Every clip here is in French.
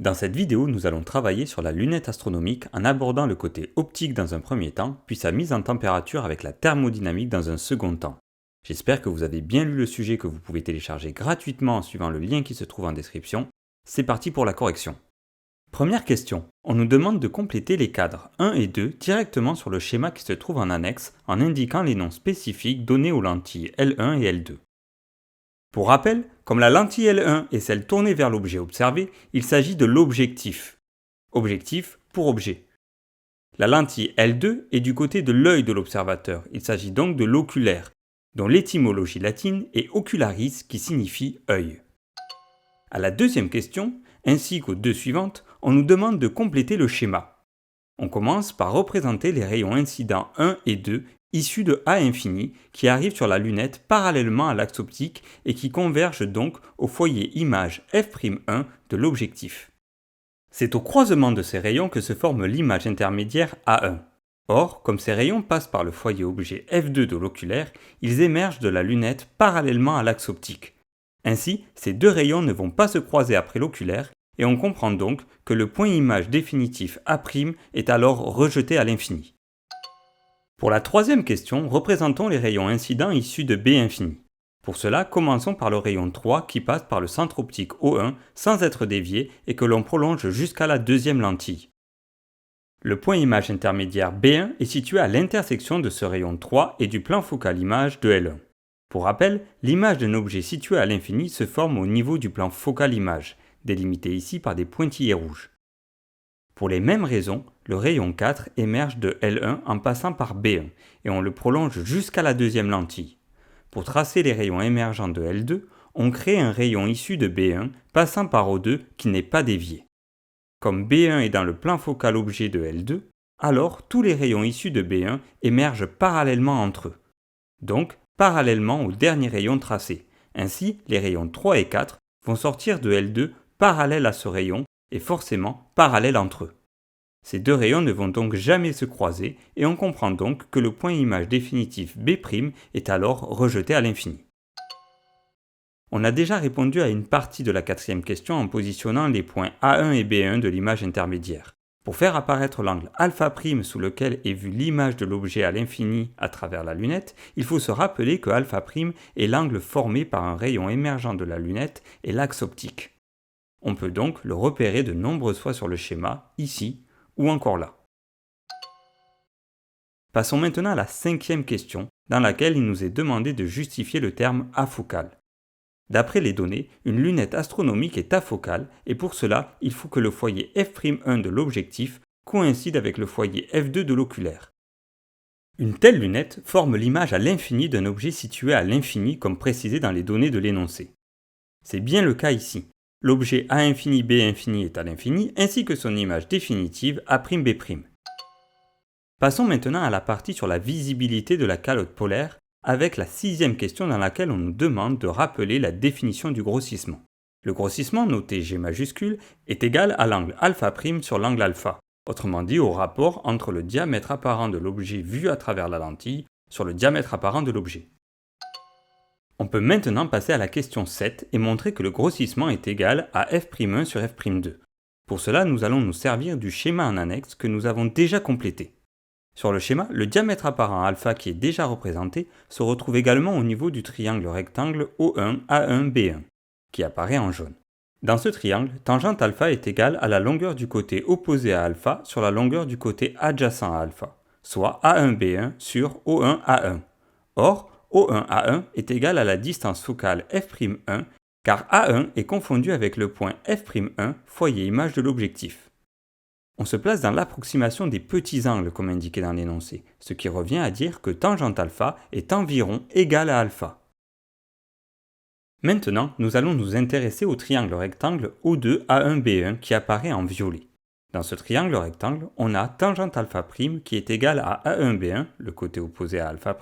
Dans cette vidéo, nous allons travailler sur la lunette astronomique en abordant le côté optique dans un premier temps, puis sa mise en température avec la thermodynamique dans un second temps. J'espère que vous avez bien lu le sujet que vous pouvez télécharger gratuitement en suivant le lien qui se trouve en description. C'est parti pour la correction. Première question, on nous demande de compléter les cadres 1 et 2 directement sur le schéma qui se trouve en annexe en indiquant les noms spécifiques donnés aux lentilles L1 et L2. Pour rappel, comme la lentille L1 est celle tournée vers l'objet observé, il s'agit de l'objectif. Objectif pour objet. La lentille L2 est du côté de l'œil de l'observateur, il s'agit donc de l'oculaire, dont l'étymologie latine est ocularis qui signifie œil. À la deuxième question, ainsi qu'aux deux suivantes, on nous demande de compléter le schéma. On commence par représenter les rayons incidents 1 et 2 issus de A infini qui arrivent sur la lunette parallèlement à l'axe optique et qui convergent donc au foyer image f'1 de l'objectif. C'est au croisement de ces rayons que se forme l'image intermédiaire A1. Or, comme ces rayons passent par le foyer objet f2 de l'oculaire, ils émergent de la lunette parallèlement à l'axe optique. Ainsi, ces deux rayons ne vont pas se croiser après l'oculaire et on comprend donc que le point image définitif A' est alors rejeté à l'infini. Pour la troisième question, représentons les rayons incidents issus de B infini. Pour cela, commençons par le rayon 3 qui passe par le centre optique O1 sans être dévié et que l'on prolonge jusqu'à la deuxième lentille. Le point image intermédiaire B1 est situé à l'intersection de ce rayon 3 et du plan focal image de L1. Pour rappel, l'image d'un objet situé à l'infini se forme au niveau du plan focal image, délimité ici par des pointillés rouges. Pour les mêmes raisons, le rayon 4 émerge de L1 en passant par B1 et on le prolonge jusqu'à la deuxième lentille. Pour tracer les rayons émergents de L2, on crée un rayon issu de B1 passant par O2 qui n'est pas dévié. Comme B1 est dans le plan focal objet de L2, alors tous les rayons issus de B1 émergent parallèlement entre eux, donc parallèlement au dernier rayon tracé. Ainsi, les rayons 3 et 4 vont sortir de L2 parallèles à ce rayon et forcément parallèles entre eux. Ces deux rayons ne vont donc jamais se croiser et on comprend donc que le point image définitif B' est alors rejeté à l'infini. On a déjà répondu à une partie de la quatrième question en positionnant les points A1 et B1 de l'image intermédiaire. Pour faire apparaître l'angle α' sous lequel est vue l'image de l'objet à l'infini à travers la lunette, il faut se rappeler que α' est l'angle formé par un rayon émergent de la lunette et l'axe optique. On peut donc le repérer de nombreuses fois sur le schéma, ici ou encore là. Passons maintenant à la cinquième question, dans laquelle il nous est demandé de justifier le terme afocal. D'après les données, une lunette astronomique est afocale et pour cela, il faut que le foyer f'1 de l'objectif coïncide avec le foyer f2 de l'oculaire. Une telle lunette forme l'image à l'infini d'un objet situé à l'infini comme précisé dans les données de l'énoncé. C'est bien le cas ici. L'objet A infini B infini est à l'infini, ainsi que son image définitive A'B'. Passons maintenant à la partie sur la visibilité de la calotte polaire, avec la sixième question dans laquelle on nous demande de rappeler la définition du grossissement. Le grossissement, noté G majuscule, est égal à l'angle α' sur l'angle alpha, autrement dit au rapport entre le diamètre apparent de l'objet vu à travers la lentille sur le diamètre apparent de l'objet. On peut maintenant passer à la question 7 et montrer que le grossissement est égal à f'1 sur f'2. Pour cela, nous allons nous servir du schéma en annexe que nous avons déjà complété. Sur le schéma, le diamètre apparent alpha qui est déjà représenté se retrouve également au niveau du triangle rectangle O1 A1 B1, qui apparaît en jaune. Dans ce triangle, tangente alpha est égale à la longueur du côté opposé à alpha sur la longueur du côté adjacent à alpha, soit A1 B1 sur O1 A1. Or, O1A1 est égal à la distance focale f'1 car A1 est confondu avec le point f'1 foyer image de l'objectif. On se place dans l'approximation des petits angles comme indiqué dans l'énoncé, ce qui revient à dire que tangente alpha est environ égale à alpha. Maintenant, nous allons nous intéresser au triangle rectangle O2A1B1 qui apparaît en violet. Dans ce triangle rectangle, on a tangente alpha' qui est égale à A1B1, le côté opposé à alpha',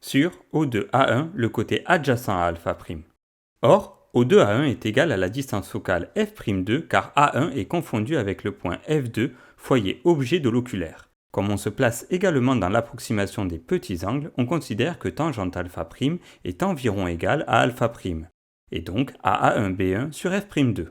sur O2A1, le côté adjacent à alpha'. Or, O2A1 est égal à la distance focale f'2 car A1 est confondu avec le point f2, foyer objet de l'oculaire. Comme on se place également dans l'approximation des petits angles, on considère que tangente alpha' est environ égale à alpha', et donc à A1B1 sur f'2.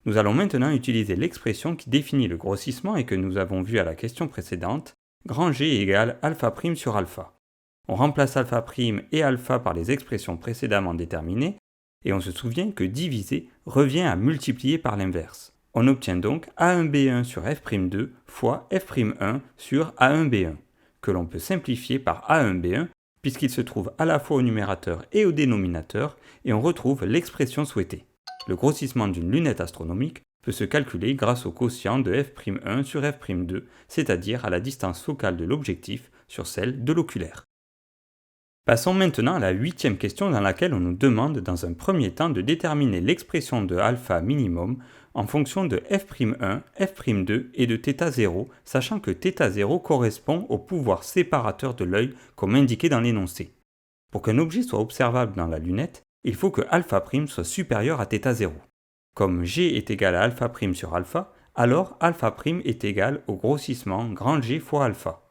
Nous allons maintenant utiliser l'expression qui définit le grossissement et que nous avons vu à la question précédente, grand G égale alpha prime sur alpha. On remplace alpha prime et alpha par les expressions précédemment déterminées et on se souvient que diviser revient à multiplier par l'inverse. On obtient donc A1B1 sur F'2 fois F'1 sur A1B1, que l'on peut simplifier par A1B1 puisqu'il se trouve à la fois au numérateur et au dénominateur et on retrouve l'expression souhaitée. Le grossissement d'une lunette astronomique peut se calculer grâce au quotient de F'1 sur F'2, c'est-à-dire à la distance focale de l'objectif sur celle de l'oculaire. Passons maintenant à la 8e question dans laquelle on nous demande dans un premier temps de déterminer l'expression de alpha minimum en fonction de F'1, F'2 et de θ0, sachant que θ0 correspond au pouvoir séparateur de l'œil comme indiqué dans l'énoncé. Pour qu'un objet soit observable dans la lunette, il faut que alpha' soit supérieur à θ0. Comme G est égal à alpha' sur alpha, alors alpha' est égal au grossissement grand G fois alpha.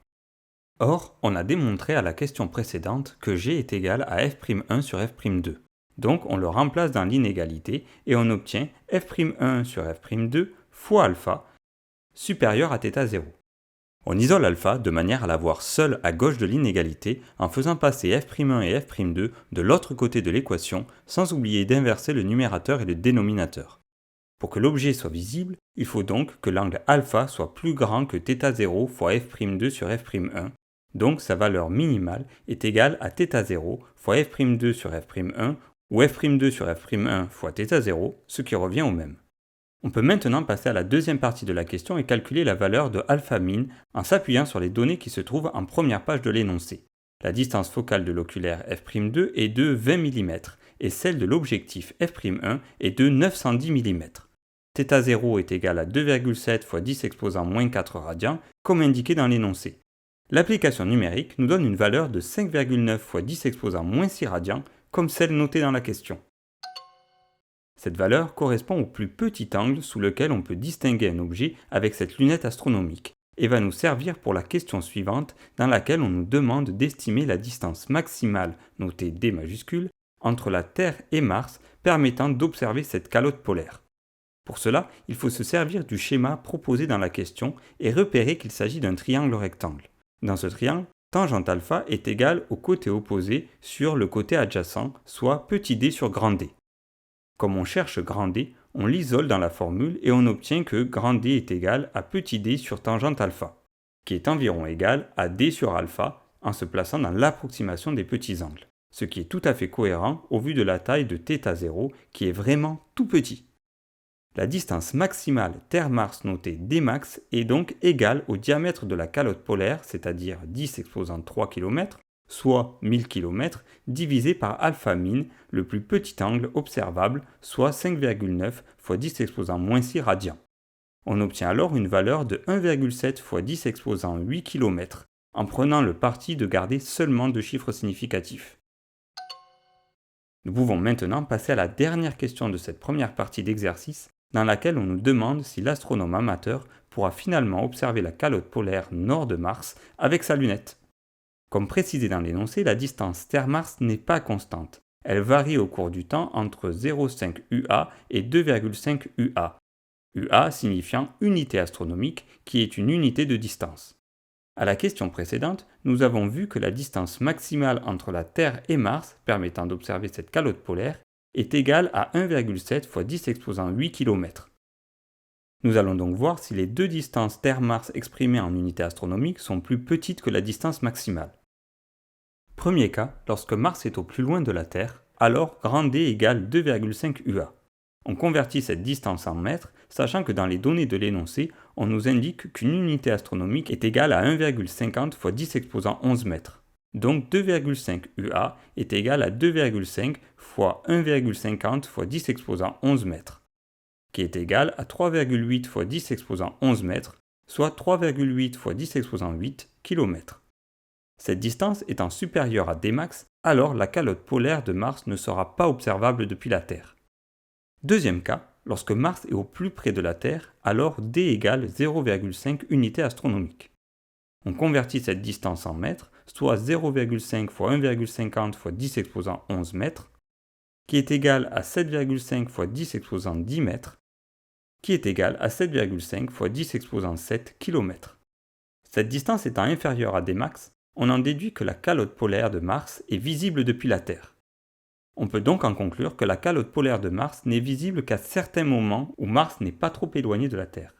Or, on a démontré à la question précédente que G est égal à F'1 sur F'2. Donc on le remplace dans l'inégalité et on obtient F'1 sur F'2 fois alpha supérieur à θ0. On isole alpha de manière à l'avoir seul à gauche de l'inégalité en faisant passer F'1 et F'2 de l'autre côté de l'équation sans oublier d'inverser le numérateur et le dénominateur. Pour que l'objet soit visible, il faut donc que l'angle alpha soit plus grand que θ0 fois F'2 sur F'1, donc sa valeur minimale est égale à θ0 fois F'2 sur F'1 ou F'2 sur F'1 fois θ0, ce qui revient au même. On peut maintenant passer à la deuxième partie de la question et calculer la valeur de alpha min en s'appuyant sur les données qui se trouvent en première page de l'énoncé. La distance focale de l'oculaire F'2 est de 20 mm et celle de l'objectif F'1 est de 910 mm. θ0 est égal à 2,7 fois 10 exposant moins 4 radians, comme indiqué dans l'énoncé. L'application numérique nous donne une valeur de 5,9 fois 10 exposant moins 6 radians, comme celle notée dans la question. Cette valeur correspond au plus petit angle sous lequel on peut distinguer un objet avec cette lunette astronomique et va nous servir pour la question suivante dans laquelle on nous demande d'estimer la distance maximale, notée D majuscule, entre la Terre et Mars permettant d'observer cette calotte polaire. Pour cela, il faut se servir du schéma proposé dans la question et repérer qu'il s'agit d'un triangle rectangle. Dans ce triangle, tangente alpha est égale au côté opposé sur le côté adjacent, soit petit d sur grand D. Comme on cherche grand D, on l'isole dans la formule et on obtient que grand D est égal à petit d sur tangente alpha, qui est environ égal à d sur alpha en se plaçant dans l'approximation des petits angles, ce qui est tout à fait cohérent au vu de la taille de θ0 qui est vraiment tout petit. La distance maximale Terre-Mars notée Dmax est donc égale au diamètre de la calotte polaire, c'est-à-dire 10 exposant 3 km, soit 1000 km, divisé par alpha min, le plus petit angle observable, soit 5,9 fois 10 exposant moins 6 radians. On obtient alors une valeur de 1,7 fois 10 exposant 8 km, en prenant le parti de garder seulement deux chiffres significatifs. Nous pouvons maintenant passer à la dernière question de cette première partie d'exercice, dans laquelle on nous demande si l'astronome amateur pourra finalement observer la calotte polaire nord de Mars avec sa lunette. Comme précisé dans l'énoncé, la distance Terre-Mars n'est pas constante. Elle varie au cours du temps entre 0,5 UA et 2,5 UA. UA signifiant unité astronomique, qui est une unité de distance. À la question précédente, nous avons vu que la distance maximale entre la Terre et Mars, permettant d'observer cette calotte polaire, est égale à 1,7 fois 10 exposant 8 km. Nous allons donc voir si les deux distances Terre-Mars exprimées en unité astronomique sont plus petites que la distance maximale. Premier cas, lorsque Mars est au plus loin de la Terre, alors grand D égale 2,5 UA. On convertit cette distance en mètres, sachant que dans les données de l'énoncé, on nous indique qu'une unité astronomique est égale à 1,50 fois 10 exposant 11 mètres. Donc 2,5 UA est égal à 2,5 fois 1,50 fois 10 exposant 11 mètres, qui est égal à 3,8 fois 10 exposant 11 mètres, soit 3,8 fois 10 exposant 8 km. Cette distance étant supérieure à Dmax, alors la calotte polaire de Mars ne sera pas observable depuis la Terre. Deuxième cas, lorsque Mars est au plus près de la Terre, alors D égale 0,5 unités astronomiques. On convertit cette distance en mètres, soit 0,5 fois 1,50 fois 10 exposant 11 mètres, qui est égal à 7,5 fois 10 exposant 10 mètres, qui est égale à 7,5 fois 10 exposant 7 km. Cette distance étant inférieure à Dmax, on en déduit que la calotte polaire de Mars est visible depuis la Terre. On peut donc en conclure que la calotte polaire de Mars n'est visible qu'à certains moments où Mars n'est pas trop éloigné de la Terre.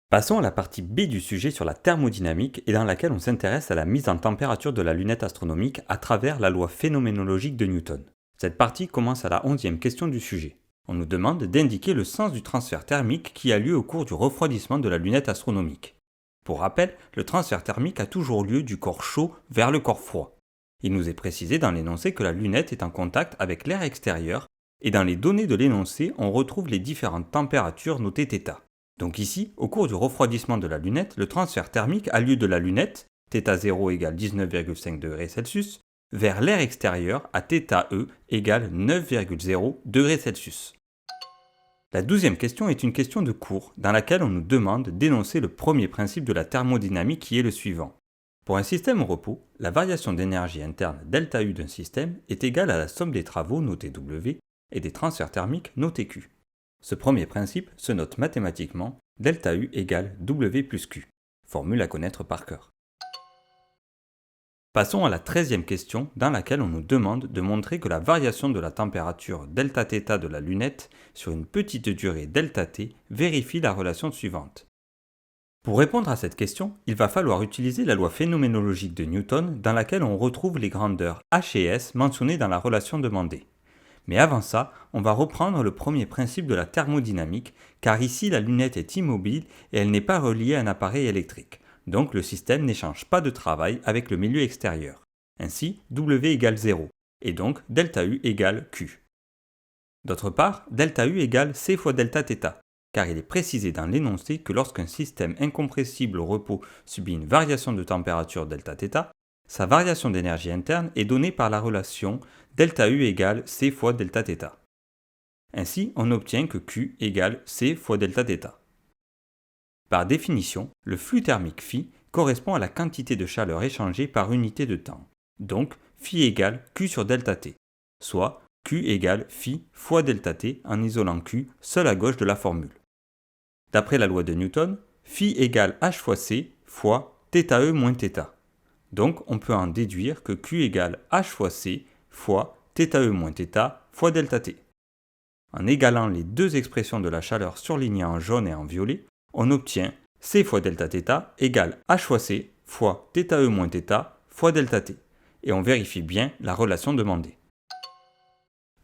Passons à la partie B du sujet sur la thermodynamique et dans laquelle on s'intéresse à la mise en température de la lunette astronomique à travers la loi phénoménologique de Newton. Cette partie commence à la 11e question du sujet. On nous demande d'indiquer le sens du transfert thermique qui a lieu au cours du refroidissement de la lunette astronomique. Pour rappel, le transfert thermique a toujours lieu du corps chaud vers le corps froid. Il nous est précisé dans l'énoncé que la lunette est en contact avec l'air extérieur et dans les données de l'énoncé, on retrouve les différentes températures notées θ. Donc ici, au cours du refroidissement de la lunette, le transfert thermique a lieu de la lunette, θ0 égale 19,5 degrés Celsius, vers l'air extérieur à θe égale 9,0 degrés Celsius. La 12e question est une question de cours dans laquelle on nous demande d'énoncer le premier principe de la thermodynamique qui est le suivant. Pour un système au repos, la variation d'énergie interne ΔU d'un système est égale à la somme des travaux notés W et des transferts thermiques notés Q. Ce premier principe se note mathématiquement ΔU égale W plus Q, formule à connaître par cœur. Passons à la 13e question dans laquelle on nous demande de montrer que la variation de la température Δθ de la lunette sur une petite durée ΔT vérifie la relation suivante. Pour répondre à cette question, il va falloir utiliser la loi phénoménologique de Newton dans laquelle on retrouve les grandeurs h et s mentionnées dans la relation demandée. Mais avant ça, on va reprendre le premier principe de la thermodynamique, car ici la lunette est immobile et elle n'est pas reliée à un appareil électrique. Donc le système n'échange pas de travail avec le milieu extérieur. Ainsi, W égale 0, et donc ΔU égale Q. D'autre part, ΔU égale C fois Δθ, car il est précisé dans l'énoncé que lorsqu'un système incompressible au repos subit une variation de température Δθ, sa variation d'énergie interne est donnée par la relation ΔU égale C fois Δθ. Ainsi, on obtient que Q égale C fois Δθ. Par définition, le flux thermique φ correspond à la quantité de chaleur échangée par unité de temps. Donc, φ égale Q sur ΔT, soit Q égale φ fois ΔT en isolant Q seul à gauche de la formule. D'après la loi de Newton, φ égale H fois C fois θe moins θ. Donc, on peut en déduire que Q égale H fois C fois θe moins θ fois ΔT. En égalant les deux expressions de la chaleur surlignées en jaune et en violet, on obtient C fois Δθ égale H fois C fois θe moins θ fois ΔT, et on vérifie bien la relation demandée.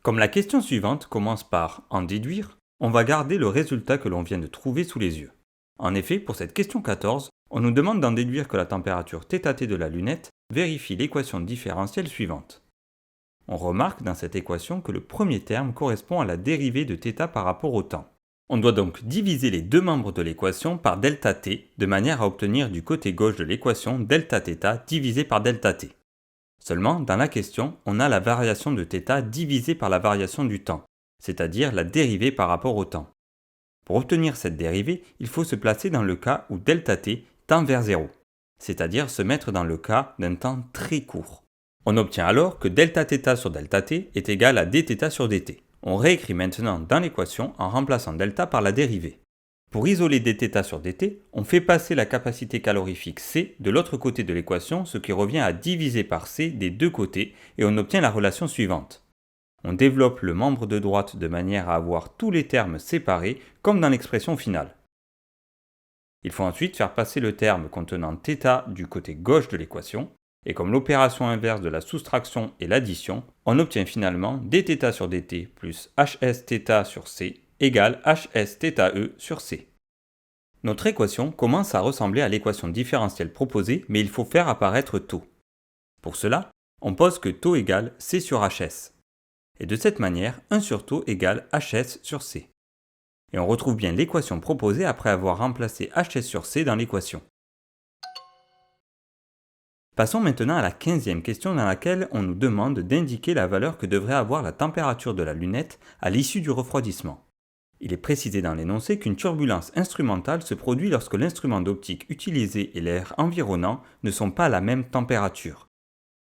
Comme la question suivante commence par « en déduire », on va garder le résultat que l'on vient de trouver sous les yeux. En effet, pour cette question 14, on nous demande d'en déduire que la température θt de la lunette vérifie l'équation différentielle suivante. On remarque dans cette équation que le premier terme correspond à la dérivée de θ par rapport au temps. On doit donc diviser les deux membres de l'équation par ΔT de manière à obtenir du côté gauche de l'équation Δθ divisé par ΔT. Seulement, dans la question, on a la variation de θ divisée par la variation du temps, c'est-à-dire la dérivée par rapport au temps. Pour obtenir cette dérivée, il faut se placer dans le cas où ΔT tend vers 0, c'est-à-dire se mettre dans le cas d'un temps très court. On obtient alors que Δθ sur ΔT est égal à dθ sur dt. On réécrit maintenant dans l'équation en remplaçant delta par la dérivée. Pour isoler dθ sur dt, on fait passer la capacité calorifique C de l'autre côté de l'équation, ce qui revient à diviser par C des deux côtés, et on obtient la relation suivante. On développe le membre de droite de manière à avoir tous les termes séparés, comme dans l'expression finale. Il faut ensuite faire passer le terme contenant θ du côté gauche de l'équation, et comme l'opération inverse de la soustraction est l'addition, on obtient finalement dθ sur dt plus hsθ sur c égale hsθe sur c. Notre équation commence à ressembler à l'équation différentielle proposée, mais il faut faire apparaître τ. Pour cela, on pose que τ égale c sur hs. Et de cette manière, 1 sur τ égale hs sur c. Et on retrouve bien l'équation proposée après avoir remplacé hs sur c dans l'équation. Passons maintenant à la 15e question dans laquelle on nous demande d'indiquer la valeur que devrait avoir la température de la lunette à l'issue du refroidissement. Il est précisé dans l'énoncé qu'une turbulence instrumentale se produit lorsque l'instrument d'optique utilisé et l'air environnant ne sont pas à la même température.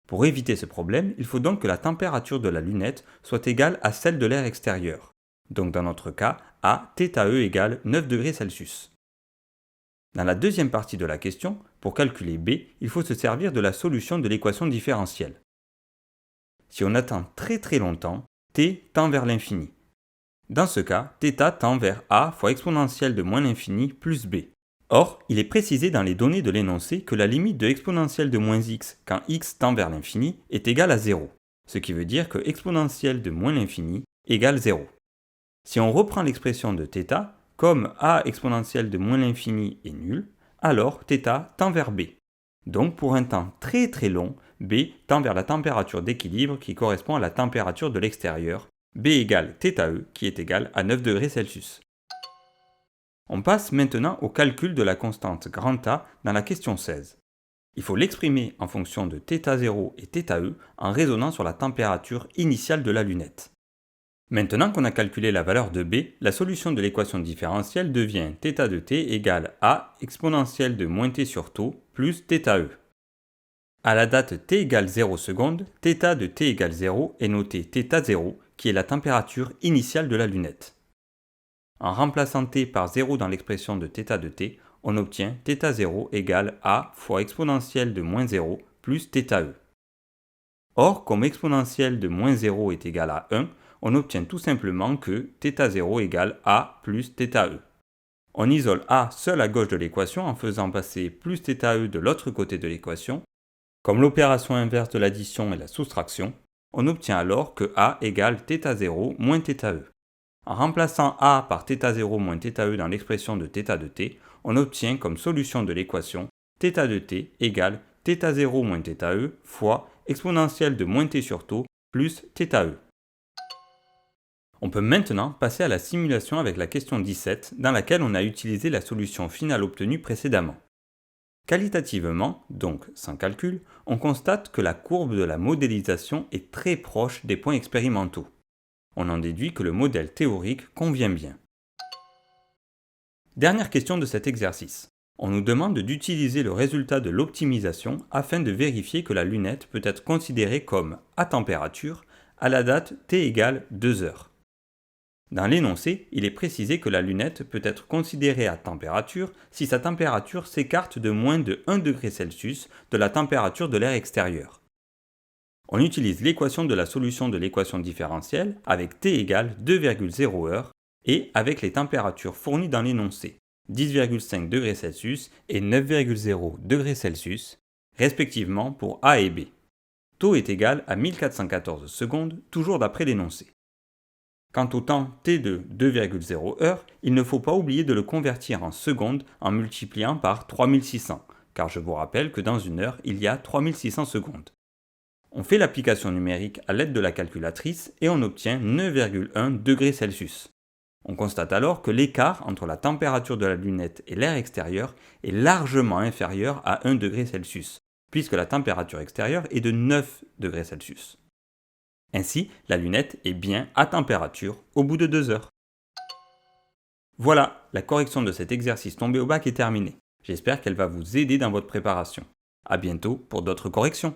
Pour éviter ce problème, il faut donc que la température de la lunette soit égale à celle de l'air extérieur. Donc dans notre cas, à θe égale 9 degrés Celsius. Dans la deuxième partie de la question, pour calculer b, il faut se servir de la solution de l'équation différentielle. Si on attend très longtemps, t tend vers l'infini. Dans ce cas, θ tend vers a fois exponentielle de moins l'infini plus b. Or, il est précisé dans les données de l'énoncé que la limite de exponentielle de moins x quand x tend vers l'infini est égale à 0, ce qui veut dire que exponentielle de moins l'infini égale 0. Si on reprend l'expression de θ, comme a exponentielle de moins l'infini est nul, alors θ tend vers b. Donc pour un temps très long, b tend vers la température d'équilibre qui correspond à la température de l'extérieur, b égale θe qui est égal à 9 degrés Celsius. On passe maintenant au calcul de la constante grand A dans la question 16. Il faut l'exprimer en fonction de θ0 et θe en raisonnant sur la température initiale de la lunette. Maintenant qu'on a calculé la valeur de b, la solution de l'équation différentielle devient θ de t égale a exponentielle de moins t sur tau plus θe. À la date t égale 0 secondes, θ de t égale 0 est noté θ0 qui est la température initiale de la lunette. En remplaçant t par 0 dans l'expression de θ de t, on obtient θ0 égale a fois exponentielle de moins 0 plus θe. Or, comme exponentielle de moins 0 est égale à 1, on obtient tout simplement que θ0 égale a plus θe. On isole a seul à gauche de l'équation en faisant passer plus θe de l'autre côté de l'équation. Comme l'opération inverse de l'addition est la soustraction, on obtient alors que a égale θ0 moins θe. En remplaçant a par θ0 moins θe dans l'expression de θ de t, on obtient comme solution de l'équation θ de t égale θ0 moins θe fois exponentielle de moins t sur tau plus θe. On peut maintenant passer à la simulation avec la question 17 dans laquelle on a utilisé la solution finale obtenue précédemment. Qualitativement, donc sans calcul, on constate que la courbe de la modélisation est très proche des points expérimentaux. On en déduit que le modèle théorique convient bien. Dernière question de cet exercice. On nous demande d'utiliser le résultat de l'optimisation afin de vérifier que la lunette peut être considérée comme à température à la date t égale 2 heures. Dans l'énoncé, il est précisé que la lunette peut être considérée à température si sa température s'écarte de moins de 1 degré Celsius de la température de l'air extérieur. On utilise l'équation de la solution de l'équation différentielle avec t égale 2,0 heures et avec les températures fournies dans l'énoncé, 10,5 degrés Celsius et 9,0 degrés Celsius, respectivement pour A et B. Taux est égal à 1414 secondes, toujours d'après l'énoncé. Quant au temps t de 2,0 heures, il ne faut pas oublier de le convertir en secondes en multipliant par 3600, car je vous rappelle que dans une heure, il y a 3600 secondes. On fait l'application numérique à l'aide de la calculatrice et on obtient 9,1 degrés Celsius. On constate alors que l'écart entre la température de la lunette et l'air extérieur est largement inférieur à 1 degré Celsius, puisque la température extérieure est de 9 degrés Celsius. Ainsi, la lunette est bien à température au bout de 2 heures. Voilà, la correction de cet exercice tombé au bac est terminée. J'espère qu'elle va vous aider dans votre préparation. À bientôt pour d'autres corrections.